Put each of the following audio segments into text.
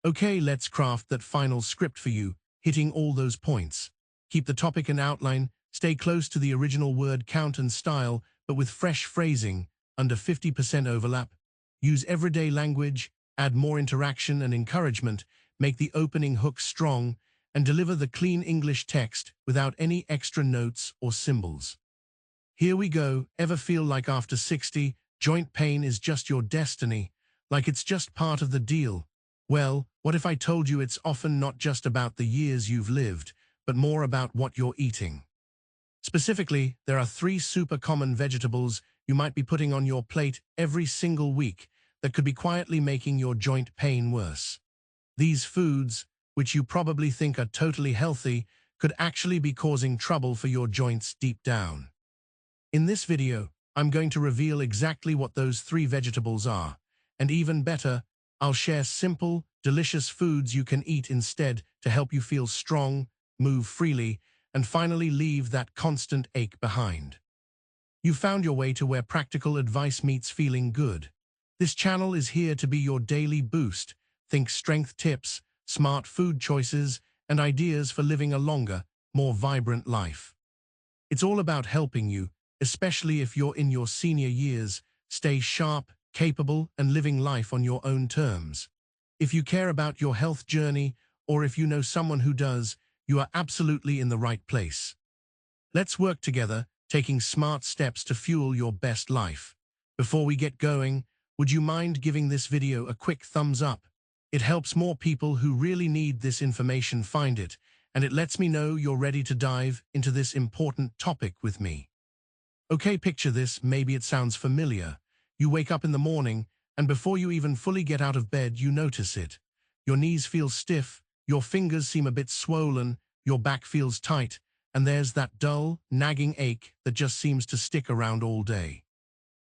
Okay, let's craft that final script for you, hitting all those points. Keep the topic and outline, stay close to the original word count and style, but with fresh phrasing, under 50% overlap. Use everyday language, add more interaction and encouragement, make the opening hook strong, and deliver the clean English text without any extra notes or symbols. Here we go. Ever feel like after 60, joint pain is just your destiny, like it's just part of the deal? Well, what if I told you it's often not just about the years you've lived, but more about what you're eating? Specifically, there are 3 super common vegetables you might be putting on your plate every single week that could be quietly making your joint pain worse. These foods, which you probably think are totally healthy, could actually be causing trouble for your joints deep down. In this video, I'm going to reveal exactly what those 3 vegetables are, and even better, I'll share simple, delicious foods you can eat instead to help you feel strong, move freely, and finally leave that constant ache behind. You found your way to where practical advice meets feeling good. This channel is here to be your daily boost. Think strength tips, smart food choices, and ideas for living a longer, more vibrant life. It's all about helping you, especially if you're in your senior years, stay sharp, capable, and living life on your own terms. If you care about your health journey, or if you know someone who does, you are absolutely in the right place. Let's work together, taking smart steps to fuel your best life. Before we get going, would you mind giving this video a quick thumbs up? It helps more people who really need this information find it, and it lets me know you're ready to dive into this important topic with me. Okay, picture this, maybe it sounds familiar. You wake up in the morning, and before you even fully get out of bed, you notice it. Your knees feel stiff, your fingers seem a bit swollen, your back feels tight, and there's that dull, nagging ache that just seems to stick around all day.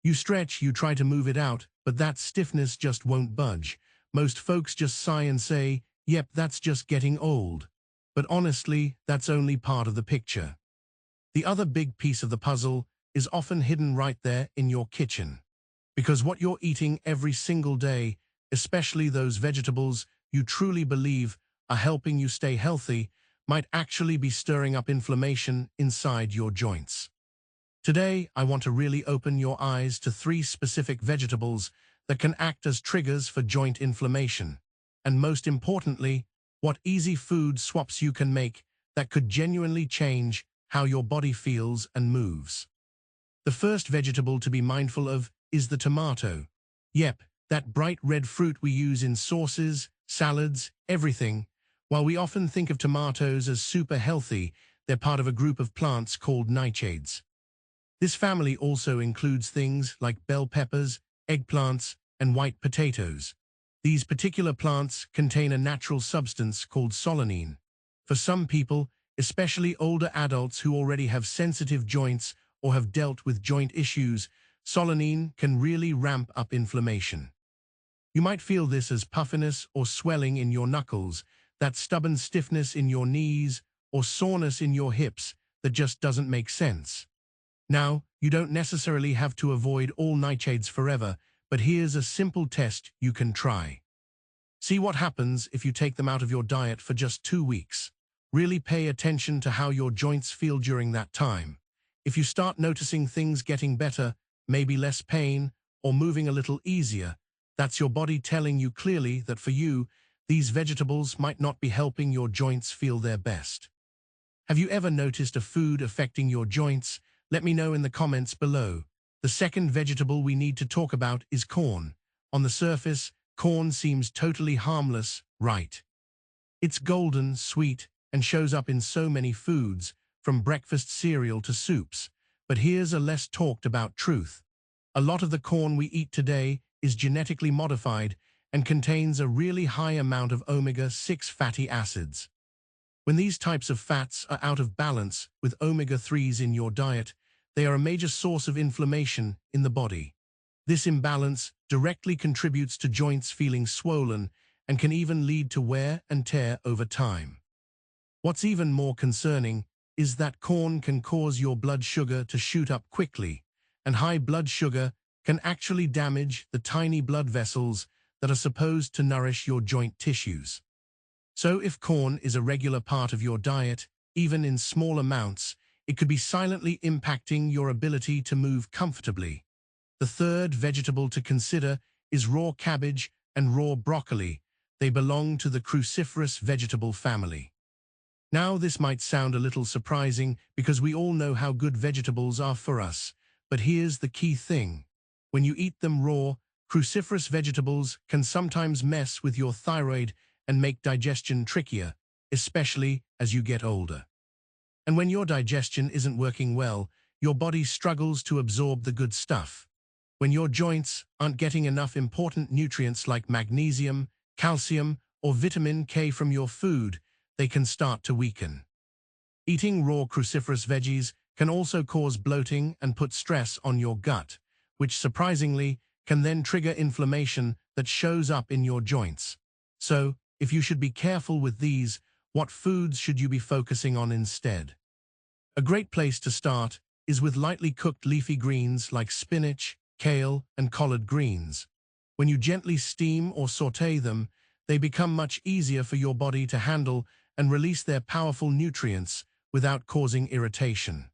You stretch, you try to move it out, but that stiffness just won't budge. Most folks just sigh and say, "Yep, that's just getting old." But honestly, that's only part of the picture. The other big piece of the puzzle is often hidden right there in your kitchen. Because what you're eating every single day, especially those vegetables you truly believe are helping you stay healthy, might actually be stirring up inflammation inside your joints. Today, I want to really open your eyes to 3 specific vegetables that can act as triggers for joint inflammation. And most importantly, what easy food swaps you can make that could genuinely change how your body feels and moves. The first vegetable to be mindful of is the tomato. Yep, that bright red fruit we use in sauces, salads, everything. While we often think of tomatoes as super healthy, they're part of a group of plants called nightshades. This family also includes things like bell peppers, eggplants, and white potatoes. These particular plants contain a natural substance called solanine. For some people, especially older adults who already have sensitive joints or have dealt with joint issues, solanine can really ramp up inflammation. You might feel this as puffiness or swelling in your knuckles, that stubborn stiffness in your knees, or soreness in your hips that just doesn't make sense. Now, you don't necessarily have to avoid all nightshades forever, but here's a simple test you can try. See what happens if you take them out of your diet for just 2 weeks. Really pay attention to how your joints feel during that time. If you start noticing things getting better, maybe less pain, or moving a little easier, that's your body telling you clearly that for you, these vegetables might not be helping your joints feel their best. Have you ever noticed a food affecting your joints? Let me know in the comments below. The second vegetable we need to talk about is corn. On the surface, corn seems totally harmless, right? It's golden, sweet, and shows up in so many foods, from breakfast cereal to soups. But here's a less talked about truth. A lot of the corn we eat today is genetically modified and contains a really high amount of omega-6 fatty acids. When these types of fats are out of balance with omega-3s in your diet, they are a major source of inflammation in the body. This imbalance directly contributes to joints feeling swollen and can even lead to wear and tear over time. What's even more concerning is that corn can cause your blood sugar to shoot up quickly, and high blood sugar can actually damage the tiny blood vessels that are supposed to nourish your joint tissues. So if corn is a regular part of your diet, even in small amounts, it could be silently impacting your ability to move comfortably. The third vegetable to consider is raw cabbage and raw broccoli. They belong to the cruciferous vegetable family. Now, this might sound a little surprising because we all know how good vegetables are for us. But here's the key thing. When you eat them raw, cruciferous vegetables can sometimes mess with your thyroid and make digestion trickier, especially as you get older. And when your digestion isn't working well, your body struggles to absorb the good stuff. When your joints aren't getting enough important nutrients like magnesium, calcium, or vitamin K from your food, they can start to weaken. Eating raw cruciferous veggies can also cause bloating and put stress on your gut, which surprisingly can then trigger inflammation that shows up in your joints. So, if you should be careful with these, what foods should you be focusing on instead? A great place to start is with lightly cooked leafy greens like spinach, kale, and collard greens. When you gently steam or sauté them, they become much easier for your body to handle and release their powerful nutrients without causing irritation.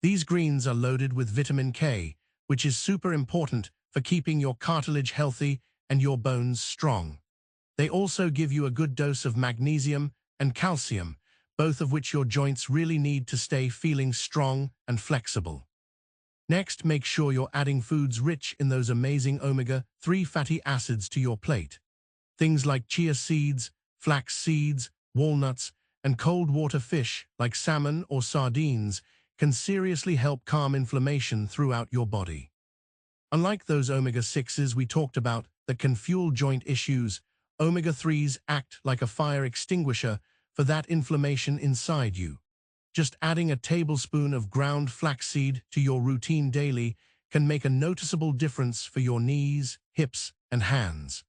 These greens are loaded with vitamin K, which is super important for keeping your cartilage healthy and your bones strong. They also give you a good dose of magnesium and calcium, both of which your joints really need to stay feeling strong and flexible. Next, make sure you're adding foods rich in those amazing omega-3 fatty acids to your plate. Things like chia seeds, flax seeds, walnuts, and cold water fish like salmon or sardines can seriously help calm inflammation throughout your body. Unlike those omega-6s we talked about that can fuel joint issues, omega-3s act like a fire extinguisher for that inflammation inside you. Just adding a tablespoon of ground flaxseed to your routine daily can make a noticeable difference for your knees, hips, and hands.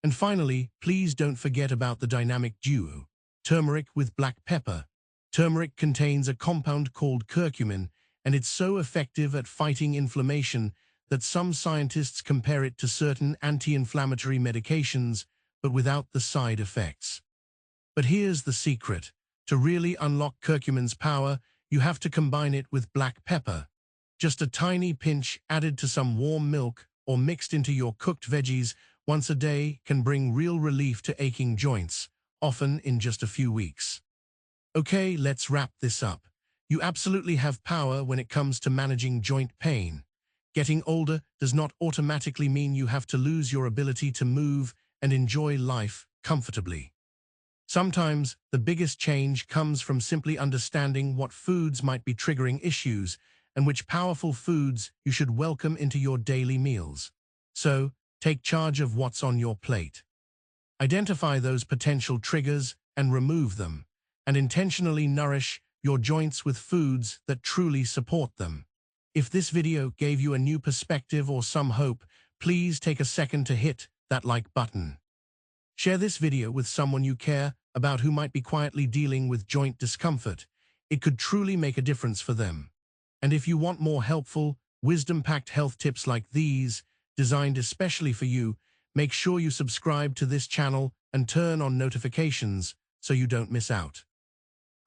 And finally, please don't forget about the dynamic duo, turmeric with black pepper. Turmeric contains a compound called curcumin, and it's so effective at fighting inflammation that some scientists compare it to certain anti-inflammatory medications, but without the side effects. But here's the secret. To really unlock curcumin's power, you have to combine it with black pepper. Just a tiny pinch added to some warm milk or mixed into your cooked veggies once a day can bring real relief to aching joints, often in just a few weeks. Okay, let's wrap this up. You absolutely have power when it comes to managing joint pain. Getting older does not automatically mean you have to lose your ability to move and enjoy life comfortably. Sometimes, the biggest change comes from simply understanding what foods might be triggering issues and which powerful foods you should welcome into your daily meals. So, take charge of what's on your plate. Identify those potential triggers and remove them, and intentionally nourish your joints with foods that truly support them. If this video gave you a new perspective or some hope, please take a second to hit that like button. Share this video with someone you care about who might be quietly dealing with joint discomfort. It could truly make a difference for them. And if you want more helpful, wisdom-packed health tips like these, designed especially for you, make sure you subscribe to this channel and turn on notifications so you don't miss out.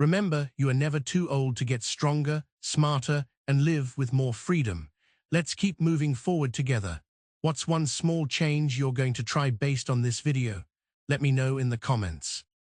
Remember, you are never too old to get stronger, smarter, and live with more freedom. Let's keep moving forward together. What's one small change you're going to try based on this video? Let me know in the comments.